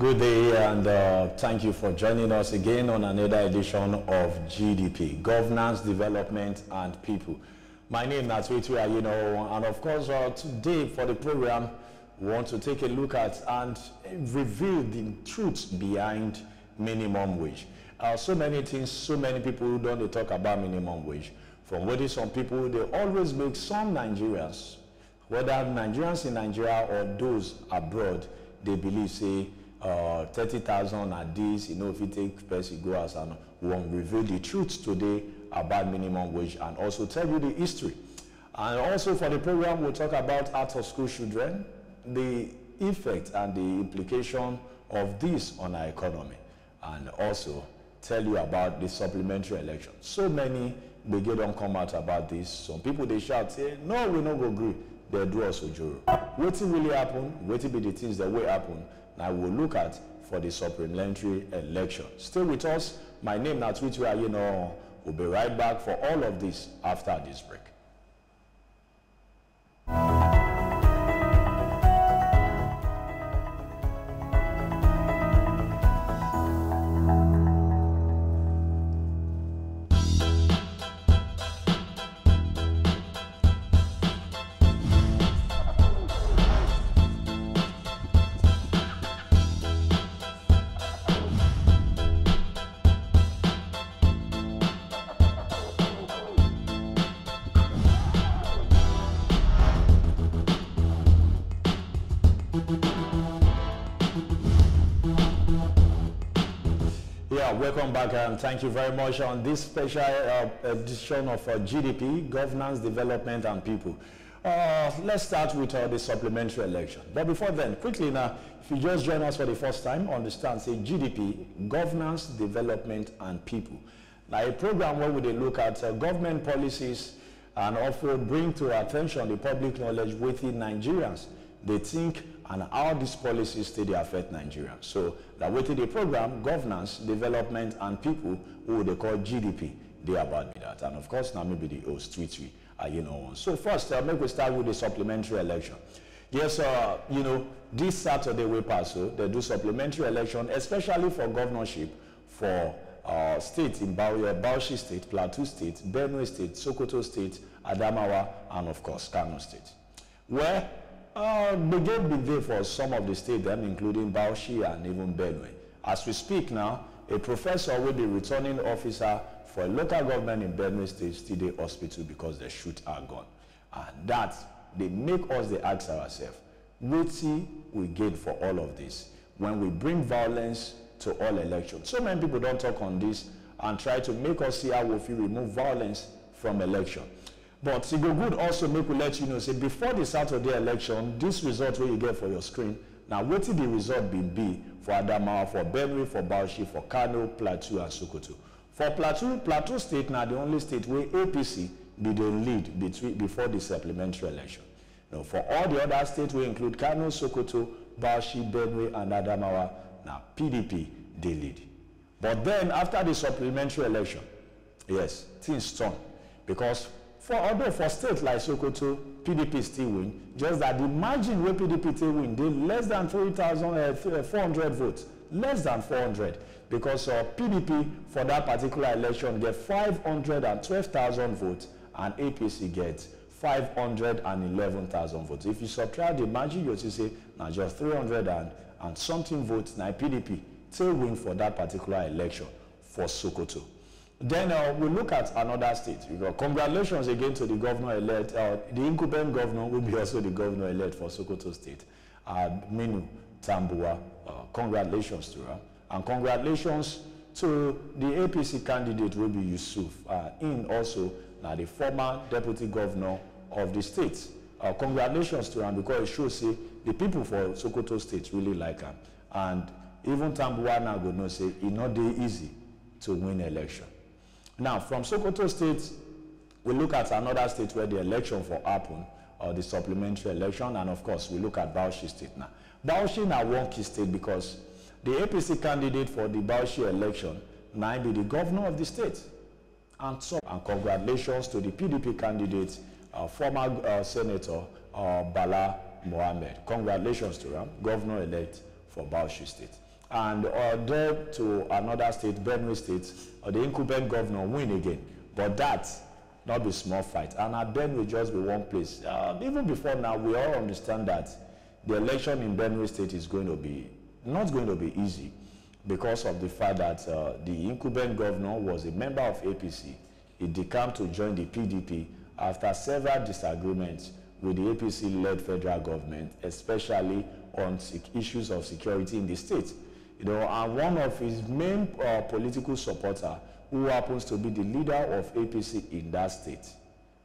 Good day, and thank you for joining us again on another edition of GDP, Governance, Development, and People. My name is Twitwi, Ayenowowon, and of course, today for the program, we want to take a look at and reveal the truths behind minimum wage. So many things, so many people who don't talk about minimum wage. From what is some people, they always make some Nigerians, whether Nigerians in Nigeria or those abroad, they believe, say, 30,000 at this, if you take person go out, and we will reveal the truth today about minimum wage and also tell you the history. And also for the program, we'll talk about out of school children, the effect and the implication of this on our economy, and also tell you about the supplementary election. So many they don't come out about this. Some people they shout, say, no, we not go agree. They do us ojoro. What really happen? What be the things that will happen? Now we'll look at for the supplementary election. Stay with us. My name is Twitwi, Ayenowowon. We'll be right back for all of this after this break. Welcome back, and thank you very much on this special edition of GDP, Governance, Development, and People. Let's start with the supplementary election. But before then, quickly now, if you just join us for the first time, understand, say GDP, Governance, Development, and People. Now, a program where we look at government policies and also bring to attention the public knowledge within Nigerians. They think and how these policies they affect Nigerians. So that within the program, Governance, Development, and People, who they call GDP, they about that. And of course, now maybe the host Twitwi, So first, maybe we start with the supplementary election. Yes, this Saturday we pass, so they do supplementary election, especially for governorship for states in Bauchi State, Plateau State, Benue State, Sokoto State, Adamawa, and of course, Kano State. Where the game been there for some of the states, including Bauchi and even Benue. As we speak now, a professor will be returning officer for a local government in Benue State still the hospital because they shoot our gun. And that, they make us they ask ourselves, what we gain for all of this when we bring violence to all elections? So many people don't talk on this and try to make us see how we remove violence from election. But it go good also make we let you know, say before the Saturday election, this result where you get for your screen, now what did the result be for Adamawa, for Benue, for Bauchi, for Kano, Plateau, and Sokoto? For Plateau State, now the only state where APC be the lead before the supplementary election. Now for all the other states we include Kano, Sokoto, Bauchi, Benue, and Adamawa, now PDP they lead. But then after the supplementary election, yes, things turn. Because although for states like Sokoto, PDP still win, just that the margin where PDP still win, they less than 3,400 votes, less than 400, because PDP for that particular election get 512,000 votes and APC gets 511,000 votes. If you subtract the margin, you'll see now just 300 and something votes, now PDP still win for that particular election for Sokoto. Then we look at another state. Congratulations again to the governor-elect. The incumbent governor will be also the governor-elect for Sokoto State, Minu Tambuwa. Congratulations to her. And congratulations to the APC candidate, will be Yusuf, in also now the former deputy governor of the state. Congratulations to him because it shows say, the people for Sokoto State really like him. And even Tambuwa now go know say it's not that easy to win election. Now, from Sokoto State, we look at another state where the election for happen, or the supplementary election, and of course, we look at Bauchi State now. Bauchi now one key state because the APC candidate for the Bauchi election now be the governor of the state. And congratulations to the PDP candidate, former Senator Bala Mohammed. Congratulations to him, governor-elect for Bauchi State. and there to another state, Benue State, the incumbent governor win again. But that not be small fight, and at Benue just be one place. Even before now, we all understand that the election in Benue State is going to be not going to be easy because of the fact that the incumbent governor was a member of APC. He decamped to join the PDP after several disagreements with the APC-led federal government, especially on issues of security in the state. You know, and one of his main political supporters, who happens to be the leader of APC in that state,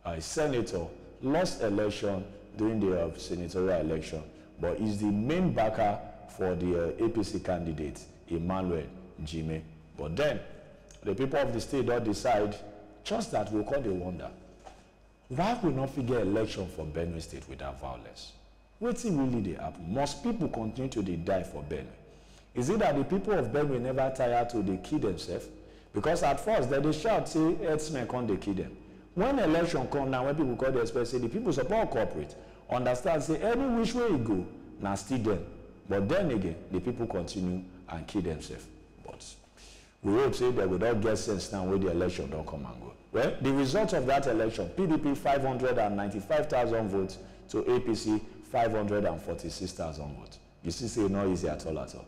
a senator, lost election during the senatorial election, but is the main backer for the APC candidate, Emmanuel Jime. But then, the people of the state don't decide, just that we call the wonder. Why will not figure election for Benue State without violence? What's really they happen? Must people continue to die for Benue? Is it that the people of Benue never tired to they kill themselves? Because at first they shout, say, herdsmen can't they kill them. When election come now, when people call the express, say the people support corporate, understand, say any which way you go, now still them. But then again, the people continue and kill themselves. But we hope say they will not get sense now when the election don't come and go. Well, the result of that election, PDP 595,000 votes to APC 546,000 votes. You see, say not easy at all at all.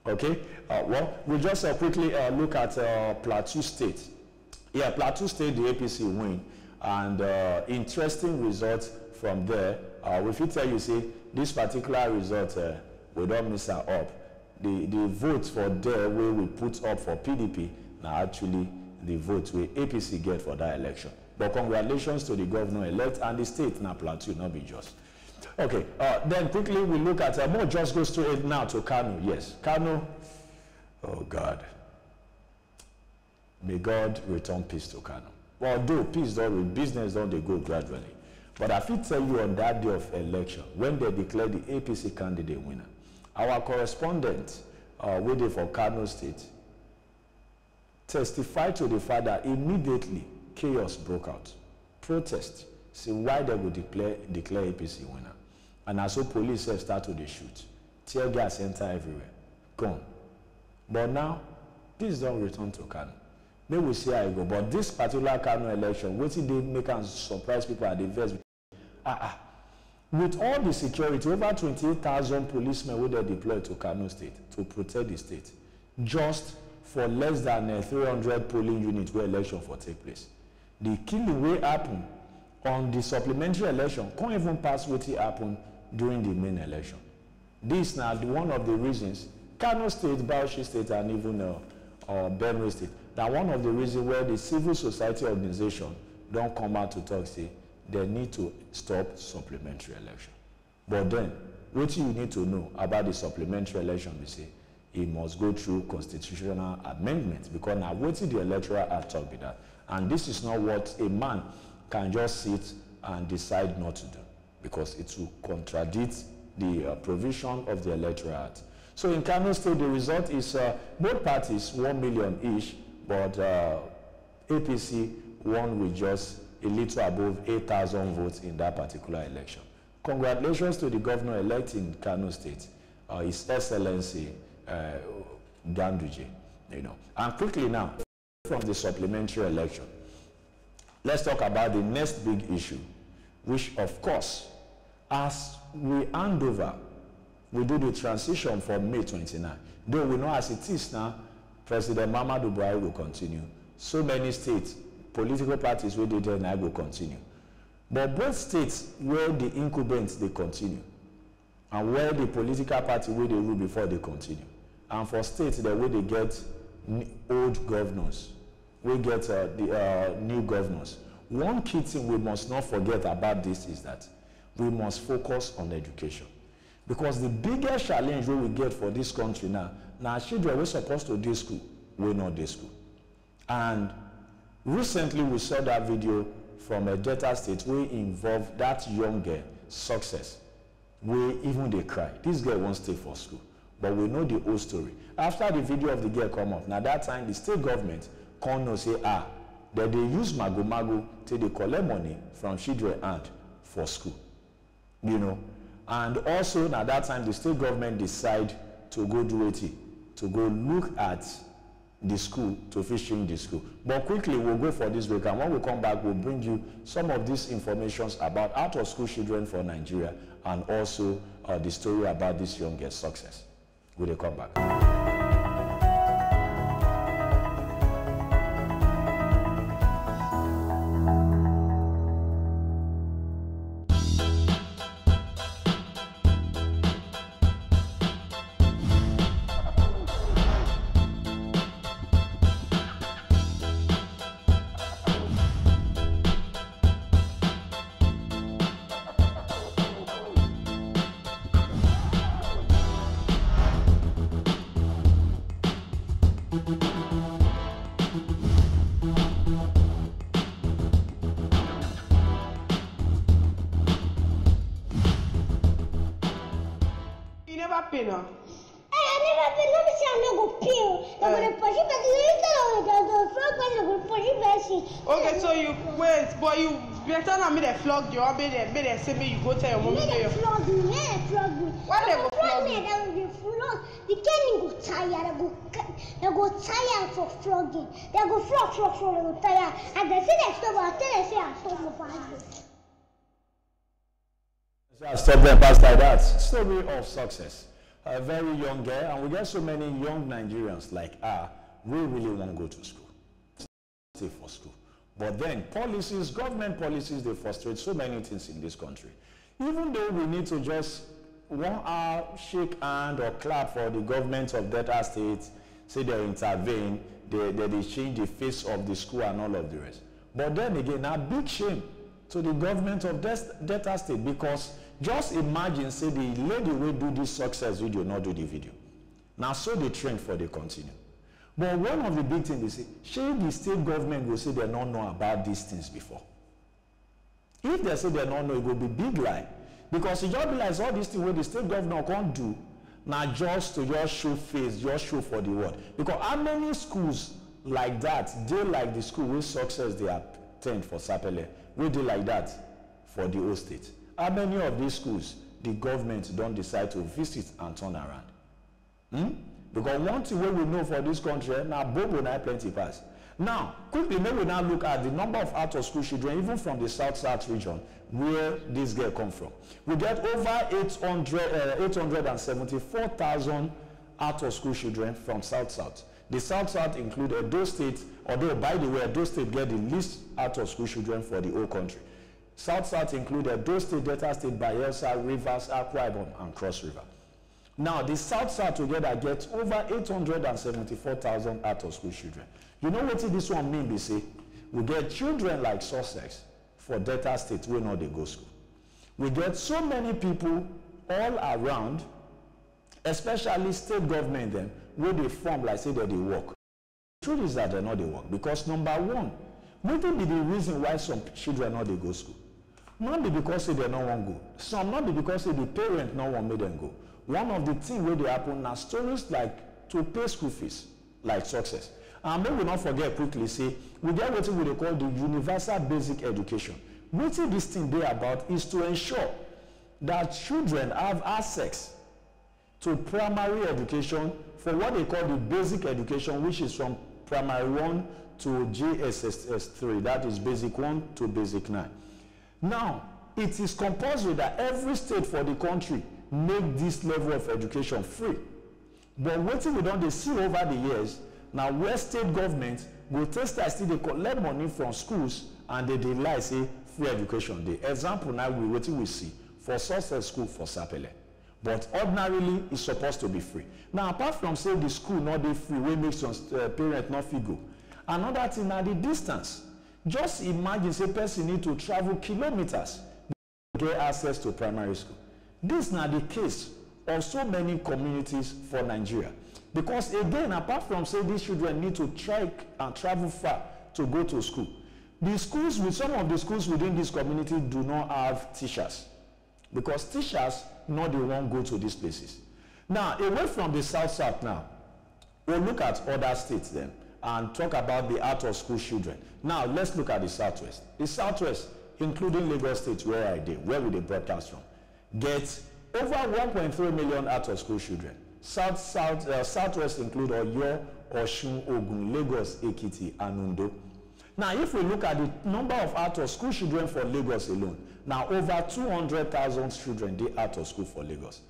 Okay, well, we'll just quickly look at Plateau State. Yeah, Plateau State, the APC win, and interesting results from there. If you tell you, see, this particular result, we don't miss her up. The votes for there where we put up for PDP, now actually the votes where APC get for that election. But congratulations to the governor-elect and the state, now Plateau, not be just. Okay, then quickly we look at, more just go straight now to Kano. Yes, Kano, oh God. May God return peace to Kano. Well, although peace don't with business don't they go gradually. But I will tell you on that day of election, when they declare the APC candidate winner, our correspondent waiting for Kano State testified to the fact that immediately chaos broke out. Protest, see why they would declare APC winner. And as so police have started to shoot. Tear gas enter everywhere. Gone. But now, this don't return to Kano. Maybe we'll see how it go. But this particular Kano election, what did they make and surprise people at the verse? With all the security, over 28,000 policemen were deployed to Kano State to protect the state, just for less than 300 polling units where election for take place. The killing will happen on the supplementary election can't even pass what happened during the main election. This now one of the reasons Kano State, Bauchi State, and even Benue State. That one of the reasons where the civil society organization don't come out to talk, say they need to stop supplementary election. But then, what you need to know about the supplementary election, we say it must go through constitutional amendments, because now what the electoral act talk with that, and this is not what a man can just sit and decide not to do, because it will contradict the provision of the electoral act. So in Kano State, the result is both parties 1 million each, but APC won with just a little above 8,000 votes in that particular election. Congratulations to the governor-elect in Kano State, His Excellency Ganduje. You know. And quickly now, from the supplementary election, let's talk about the next big issue, which of course, as we hand over, we do the transition from May 29. Though we know as it is now, President Muhammadu Buhari will continue. So many states, political parties where they do now will continue. But both states where the incumbents they continue, and where the political party where they rule before they continue. And for states that where they get old governors, we get the new governors. One key thing we must not forget about this is that we must focus on education. Because the biggest challenge we get for this country now children we're supposed to do school, we're not do school. And recently we saw that video from a Delta State where involved that young girl, Success, where even they cry. This girl won't stay for school. But we know the whole story. After the video of the girl come up, now that time the state government can't know say, that they use mago till they collect money from children hand for school. You know. And also, now that time, the state government decide to go do it, to go look at the school, to fishing the school. But quickly, we'll go for this break, and when we come back, we'll bring you some of these informations about out-of-school children for Nigeria, and also the story about this young girl's success. We'll come back. Okay, so you wait, but you better not me they flog you. I made they say me you go tell your mom. They flog me. Why they go flog me? They will flog. The Kenny go tired. They go tired for flogging. They go flog. They go tired. And they say they stop. I tell they say I stop for I stop them past like that. Story of success. A very young girl, and we get so many young Nigerians like her. We really want to go to school. Stay for school. But then policies, government policies, they frustrate so many things in this country. Even though we need to just 1 hour shake hand or clap for the government of Delta State, say they intervene, they change the face of the school and all of the rest. But then again, a big shame to the government of Delta State, because just imagine, say the lady will do this success video, not do the video. Now, so they trend for the continue. But one of the big things they say, should the state government will say they don't know about these things before. If they say they don't know, it will be big lie. Because it just be like all these things where the state governor can't do, now just to just show face, just show for the world. Because how many schools like that, they like the school with success they attend for SUPPLEMENTARY, we do like that for the whole state. How many of these schools the government don't decide to visit and turn around? Because one thing we know for this country, now Bobo now plenty pass. Now, quickly, maybe we now look at the number of out-of-school children, even from the South region, where this girl come from. We get over 874,000 out-of-school children from South. The South include Edo State, although, by the way, Edo State get the least out-of-school children for the whole country. South include Edo State, Delta State, Bayelsa, Rivers, Akwa Ibom, and Cross River. Now, the South together get over 874,000 out-of-school children. You know what this one mean? They say, we get children like Sussex for Delta State where not they go school. We get so many people all around, especially state government them, where they form like say that they work. The truth is that they not they work. Because number one, what will be the reason why some children not they go school? Not be because they don't want to go. Some not be because the parent not want make them go. One of the things where they happen now, stories like to pay school fees, like Success. And maybe we not forget quickly, say, we get what we call the universal basic education. What this thing they about is to ensure that children have access to primary education for what they call the basic education, which is from primary 1 to JSS 3, that is basic 1 to basic 9. Now, it is compulsory that every state for the country make this level of education free. But what we don't see over the years, now where state government will test that still they collect money from schools and they lie say free education. The example now we see for Success School for SUPPLEMENTARY. But ordinarily it's supposed to be free. Now apart from say the school not be free, we make some parents not figure. Another thing now the distance. Just imagine say person need to travel kilometers to get access to primary school. This is not the case of so many communities for Nigeria. Because again, apart from say these children need to trek and travel far to go to school, the schools, with some of the schools within this community do not have teachers. Because teachers, not they won't go to these places. Now, away from the South now, we'll look at other states then and talk about the out-of-school children. Now, let's look at the Southwest. The Southwest, including Lagos State, where we they broadcast from, get over 1.3 million out-of-school children. Southwest include Oyo, Osun, Ogun, Lagos, Ekiti, and Ondo. Now, if we look at the number of out of school children for Lagos alone, now over 200,000 children they out of school for Lagos.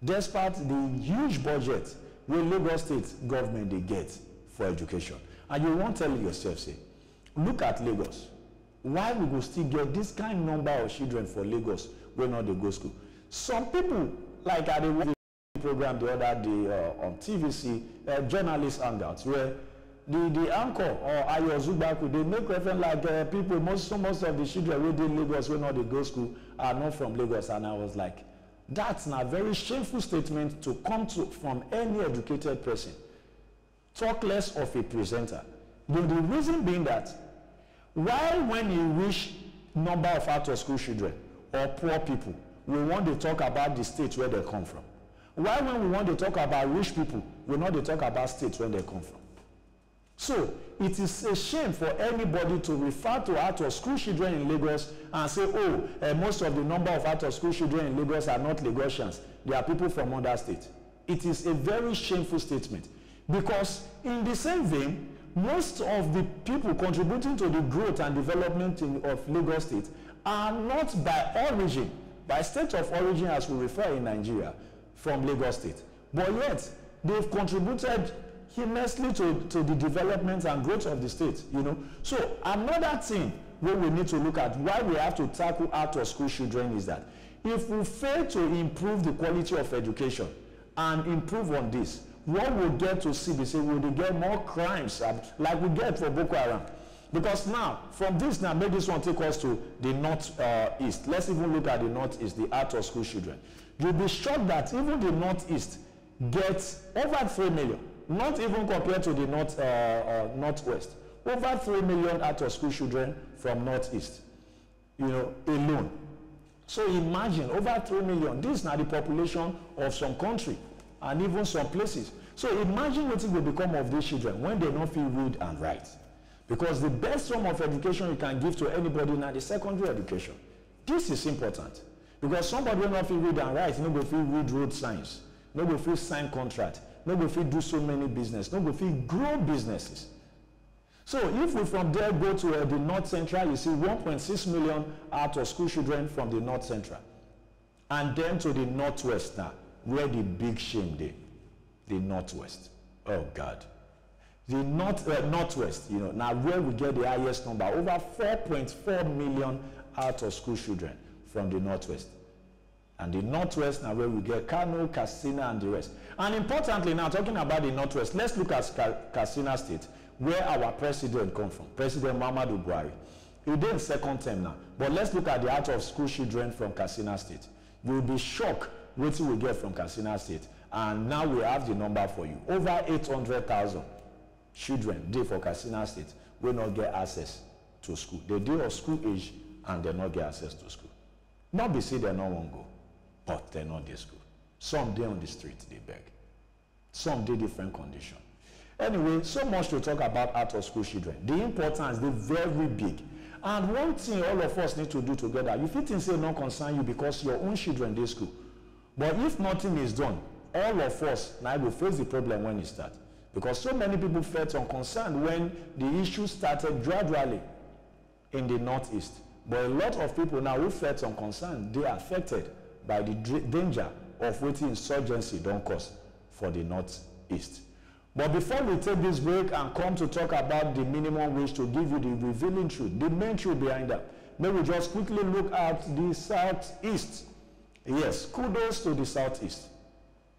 Despite the huge budget where Lagos state government they get for education. And you won't tell yourself, say, look at Lagos. Why we go still get this kind of number of children for Lagos when not they go school? Some people, like at the program the other day on TVC, journalist hangouts, where the anchor or Ayenowowon, they make reference like people, most of the children who did Lagos when not they go school are not from Lagos. And I was like, that's a very shameful statement to come to from any educated person. Talk less of a presenter. The reason being that while when you reach number of out of school children or poor people, we want to talk about the state where they come from. While when we want to talk about rich people, we want to talk about states where they come from. So it is a shame for anybody to refer to out of school children in Lagos and say, oh, most of the number of out of school children in Lagos are not Lagosians. They are people from other states. It is a very shameful statement because in the same vein, most of the people contributing to the growth and development of Lagos State are not by origin, by state of origin as we refer in Nigeria, from Lagos State. But yet, they've contributed immensely to the development and growth of the state, you know. So another thing where we need to look at why we have to tackle out of school children is that if we fail to improve the quality of education and improve on this, what we'll get to see is we'll get more crimes like we get for Boko Haram. Because now, from this now, maybe this one take us to the northeast. Let's even look at the northeast, the out of school children. You'll be shocked that even the northeast gets over 3 million, not even compared to the northwest. Over 3 million out of school children from northeast, you know, alone. So imagine over 3 million. This is now the population of some country and even some places. So imagine what it will become of these children when they don't feel read and write. Because the best form of education you can give to anybody now is secondary education. This is important. Because somebody will not feel read and write, no go feel read road signs, no go feel sign contract, no go feel do so many business, no go feel grow businesses. So if we from there go to the North Central, you see 1.6 million out of school children from the North Central. And then to the Northwest now, where the big shame dey, the Northwest. Oh God. The Northwest, you know, now where we get the highest number, over 4.4 million out of school children from the Northwest. And the Northwest now where we get Kano, Katsina, and the rest. And importantly now, talking about the Northwest, let's look at Katsina State, where our president come from, President Muhammadu Buhari. He did in second term now. But let's look at the out of school children from Katsina State. You'll be shocked what we get from Katsina State. And now we have the number for you. Over 800,000 children dey for Katsina State will not get access to school. They dey of school age and they not get access to school. Not be say they no wan go, but they not dey school. Some dey on the street, they beg. Some dey different condition. Anyway, so much to talk about out of school children. The importance, they're very big. And one thing all of us need to do together, you fit think say no concern you because your own children dey school. But if nothing is done, all of us now will face the problem when it starts. Because so many people felt unconcerned when the issue started gradually in the Northeast. But a lot of people now who felt unconcerned, they are affected by the danger of what insurgency don't cause for the Northeast. But before we take this break and come to talk about the minimum wage to give you the revealing truth, the main truth behind that, may we just quickly look at the Southeast. Yes, kudos to the Southeast.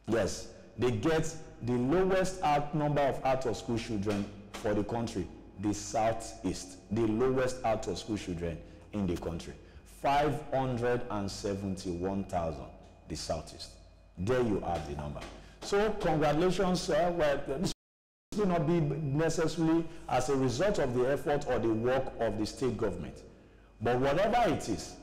Yes, they get the lowest number of out of school children for the country, the Southeast, the lowest out of school children in the country. 571,000, the Southeast. There you have the number. So congratulations, sir. Well, this will not be necessarily as a result of the effort or the work of the state government. But whatever it is,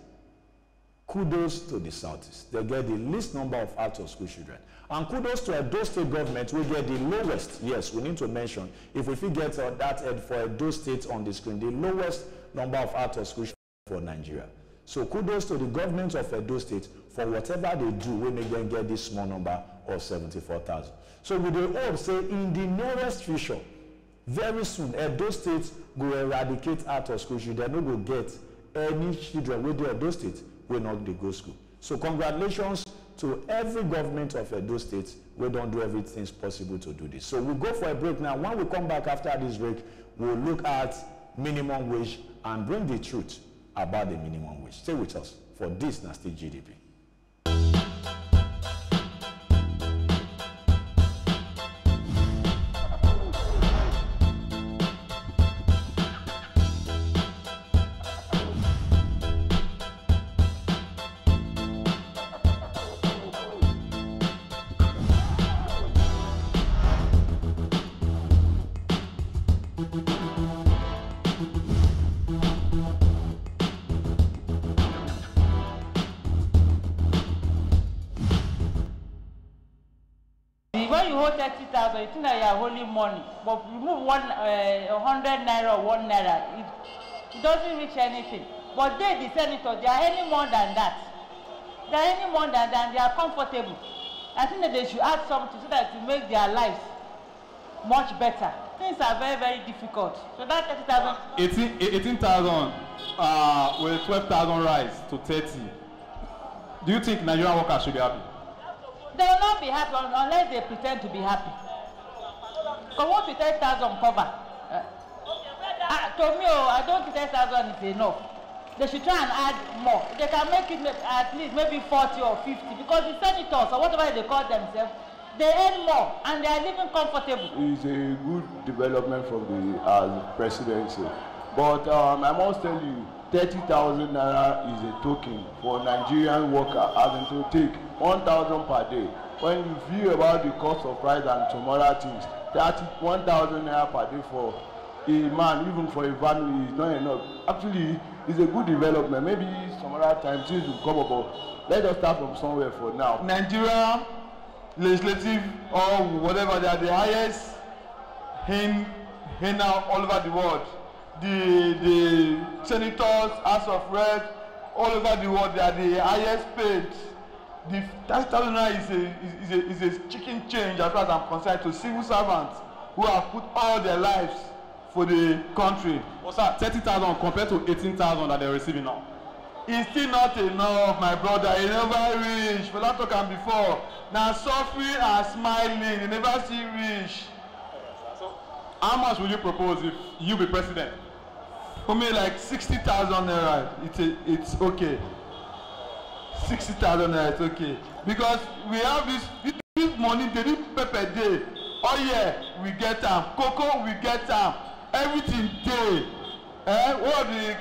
kudos to the Southeast. They get the least number of out of school children. And kudos to Edo State government, we get the lowest, yes, we need to mention, if we get that for Edo State on the screen, the lowest number of out of school children for Nigeria. So kudos to the government of Edo State for whatever they do when they get this small number or 74,000. So we do hope say in the nearest future, very soon, Edo State will eradicate out of school children. They no go get any children with the Edo State will not they go school. So congratulations to every government of Edo State. We don't do everything possible to do this. So we'll go for a break now. When we come back after this break, we'll look at minimum wage and bring the truth about the minimum wage. Stay with us for this nasty GDP. When you hold 30,000, you think that you are holding money. But remove 100 naira or 1 naira, it doesn't reach anything. But they, the senators, they are any more than that. They are any more than that, and they are comfortable. I think that they should add something so that to make their lives much better. Things are very, very difficult. So that 30,000. 18,000 with 12,000 rise to 30. Do you think Nigerian workers should be happy? They will not be happy unless they pretend to be happy. Because what with 10,000 cover? To me, I don't think 10,000 is enough. They should try and add more. They can make it at least maybe 40 or 50, because the senators or whatever they call themselves, they earn more and they are living comfortable. It's a good development from the presidency. But I must tell you, 30,000 naira is a token for Nigerian worker having to take 1,000 per day. When you view about the cost of price and some other things, 1,000 naira per day for a man, even for a family, is not enough. Actually, it's a good development. Maybe some other time things will come about. Let us start from somewhere for now. Nigeria legislative or whatever, they are the highest now all over the world. The senators, House of Reps, all over the world, they are the highest paid. The 30,000 naira is a chicken change as far as I'm concerned to civil servants who have put all their lives for the country. What's that? 30,000 compared to 18,000 that they're receiving now? It's still not enough, my brother. You never reach. For that talk before. Now suffering and smiling, you never see reach. So, how much would you propose if you be president? For me, like 60,000 naira. It's okay. 60,000 naira, it's okay. Because we have this money, they need pepper day. Oh yeah, we get them. Cocoa, we get them. Everything day. What the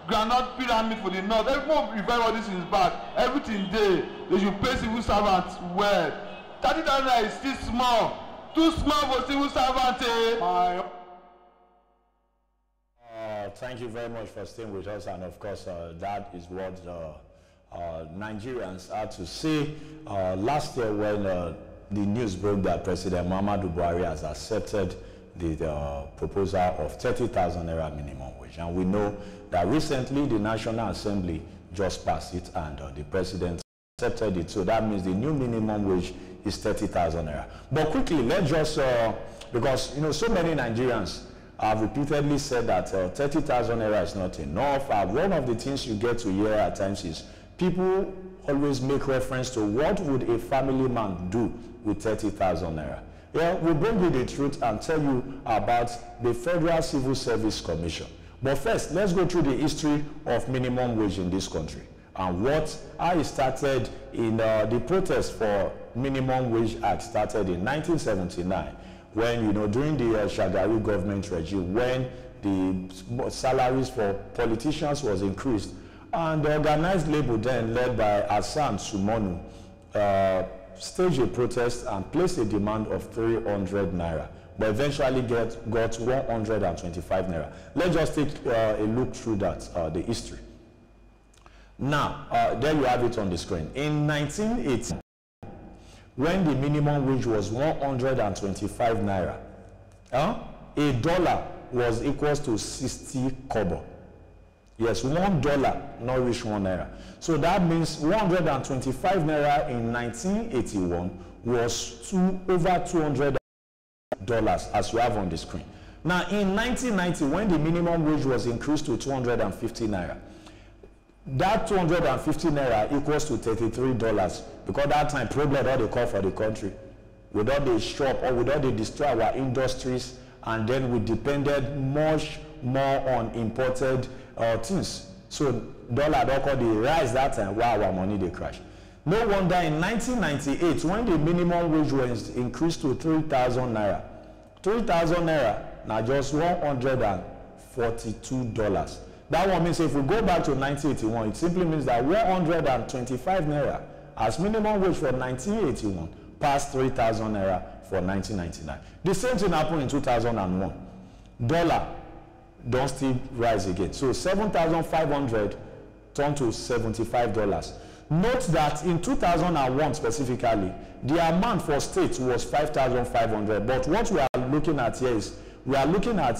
groundnut pyramid for the north? Everyone revive all this is back. Everything day. They should pay civil servants well. 30,000 naira is still small. Too small for civil servants. Thank you very much for staying with us, and of course that is what Nigerians had to say last year when the news broke that President Muhammadu Buhari has accepted the proposal of 30,000 naira minimum wage, and we know that recently the National Assembly just passed it and the President accepted it, so that means the new minimum wage is 30,000 naira. But quickly, let's just because you know so many Nigerians have repeatedly said that 30,000 naira is not enough. One of the things you get to hear at times is people always make reference to what would a family man do with 30,000 naira. Yeah, we'll bring you the truth and tell you about the Federal Civil Service Commission. But first, let's go through the history of minimum wage in this country and how it started in the protest for minimum wage act started in 1979. When, you know, during the Shagari government regime, when the salaries for politicians was increased, and the organized labor then, led by Hassan Sumonu, staged a protest and placed a demand of 300 naira, but eventually got 125 naira. Let's just take a look through that, the history. Now, there you have it on the screen. In 1980, when the minimum wage was 125 naira, a dollar was equals to 60 kobo. Yes, $1 not reach 1 naira. So that means 125 naira in 1981 was over $200 as you have on the screen. Now in 1990, when the minimum wage was increased to 250 naira, that 250 naira equals to $33 because that time problem all they call for the country. Without the shop or without they destroy our industries, and then we depended much more on imported things. So dollar don't call the rise that time while our money they crash. No wonder in 1998 when the minimum wage was increased to 3,000 naira. 3,000 naira now just $142. That one means if we go back to 1981, it simply means that 125 naira as minimum wage for 1981 past 3,000 naira for 1999. The same thing happened in 2001. Dollar don't still rise again. So 7,500 turned to $75. Note that in 2001 specifically, the amount for states was 5,500. But what we are looking at here is, we are looking at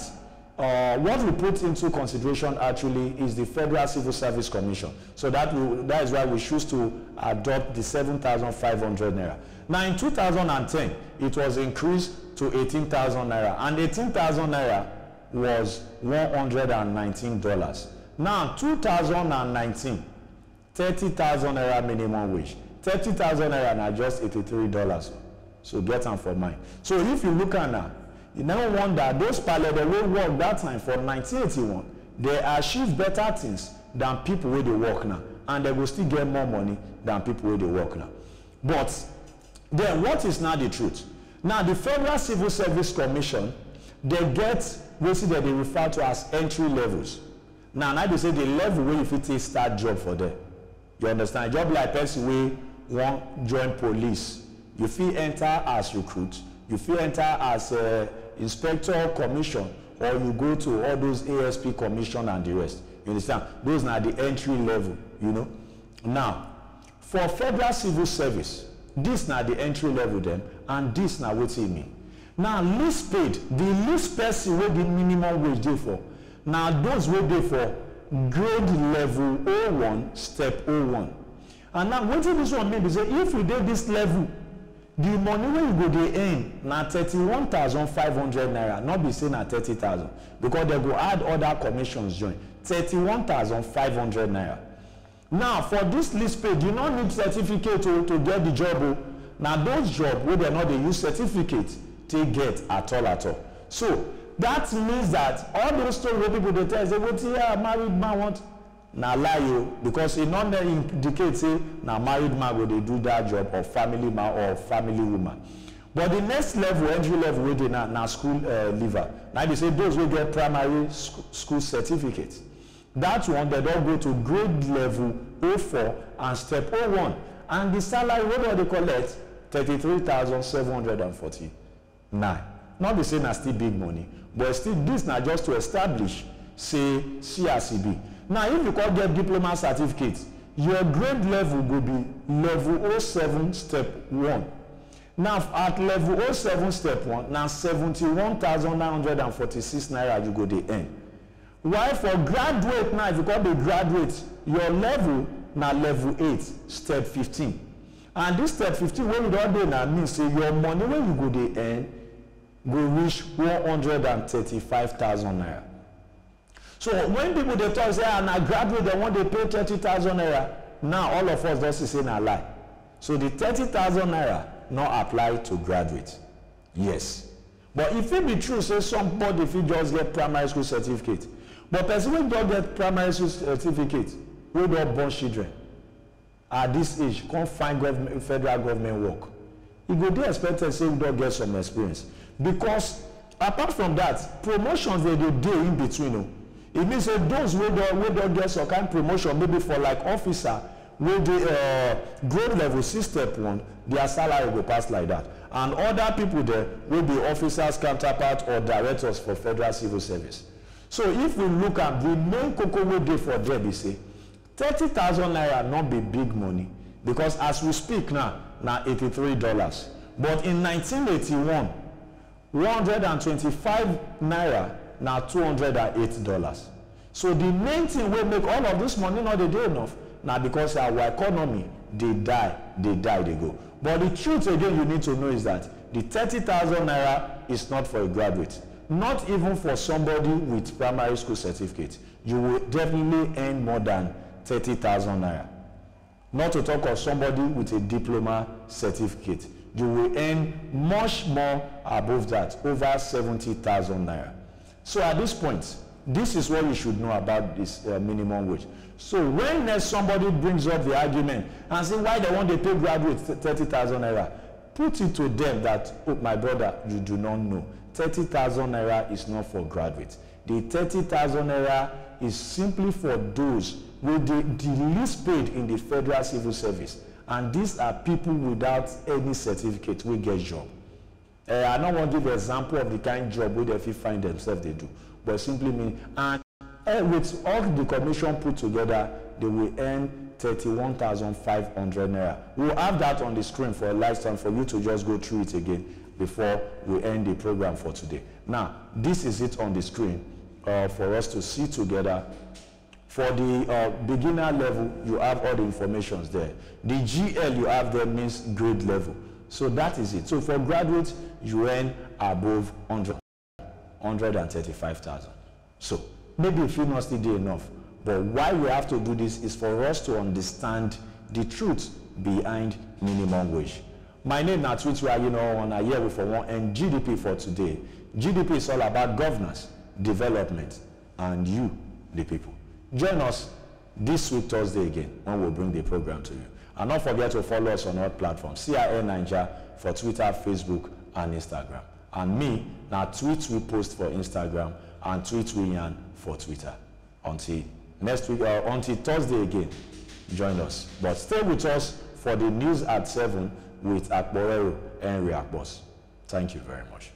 what we put into consideration actually is the Federal Civil Service Commission. So that is why we choose to adopt the 7,500 naira. Now in 2010, it was increased to 18,000 naira, and 18,000 naira was $119. Now 2019, 30,000 naira minimum wage. 30,000 naira now just $83. So get them for mine. So if you look at now, you never wonder those pilots that will work that time for 1981, they achieve better things than people where they work now, and they will still get more money than people where they work now. But then what is now the truth? Now the Federal Civil Service Commission, they get basically that they refer to as entry levels. Now they say the level where you fit take start job for them. You understand? Job like person where want join police, you fit enter as recruit, you fit enter as inspector commission, or you go to all those ASP commission and the rest. You understand? Those are the entry level, you know. Now, for Federal Civil Service, this now the entry level them, and this now what it mean. Now, least paid, the least person where the minimum wage dey for. Now, those will dey for grade level 01, step 01. And now, what this one mean is that if you did this level, the money where you go dey earn na 31,500 naira, not be saying na 30,000, because they go add other commissions join. 31,500 naira. Now for this list page, you don't need certificate to get the job. Now those jobs where they not they use certificate to get at all. So that means that all those stories where people they tell say, "What here married man want?" Now lie you, because it not indicate say now married man go they do that job, or family man or family woman. But the next level, entry level, where they now school leaver. Now they say those will get primary school certificates. That one they don't go to grade level 04 and step 01, and the salary what do they collect? 33,749. Not the same as still big money, but still this now just to establish say CRCB. Now if you can't get diploma certificate, your grade level will be level 07 step 1. Now at level 07 step 1, now 71,946 naira you go the end. While for graduate now, if you call the graduate, your level now level 8 step 15. And this step 15 when you don't do now means say your money when you go the end will reach 135,000 naira. So when people they talk say and I graduate they want to pay 30,000 naira, now all of us just say na lie. So the 30,000 naira not apply to graduate. Yes. But if it be true, say somebody if you just get primary school certificate, but person who don't get primary school certificate, we don't born children at this age, can't find federal government work. You go dey expected say we don't get some experience. Because apart from that, promotions they do in between. It means that those who don't get some kind of promotion, maybe for like officer, with the grade level 6 step 1, their salary will pass like that. And other people there will be officers, counterpart, or directors for Federal Civil Service. So if we look at the main cocoa we do for there, we say 30,000 naira not be big money, because as we speak now $83. But in 1981, 125 naira now $208. So the main thing we make all of this money not they do enough. Now because our economy, they die, they go. But the truth again you need to know is that the 30,000 naira is not for a graduate. Not even for somebody with primary school certificate. You will definitely earn more than 30,000 naira. Not to talk of somebody with a diploma certificate. You will earn much more above that, over 70,000 naira. So at this point, this is what you should know about this minimum wage. So when somebody brings up the argument and say why they want to pay graduates 30,000 naira, put it to them that, oh, my brother, you do not know. 30,000 naira is not for graduates. The 30,000 naira is simply for those with the least paid in the federal civil service. And these are people without any certificate who get job. I don't want to give an example of the kind of job where they find themselves they do. But simply mean, and with all the commission put together, they will earn 31,500 naira. We'll have that on the screen for a lifetime for you to just go through it again before we end the program for today. Now, this is it on the screen for us to see together. For the beginner level, you have all the informations there. The GL you have there means grade level. So that is it. So for graduates, you earn above 135,000. So maybe if you not still do enough, but why we have to do this is for us to understand the truth behind minimum wage. My name is Twitwi, Ayenowowon, and here we for one and GDP for today. GDP is all about governance, development, and you, the people. Join us this week Thursday again when we'll bring the program to you. And don't forget to follow us on all platforms, CIN Nigeria for Twitter, Facebook, and Instagram. And me, now Twitwi post for Instagram and Twitwi for Twitter. Until next week, until Thursday again, join us. But stay with us for the news at 7 with Akborero and React Boss. Thank you very much.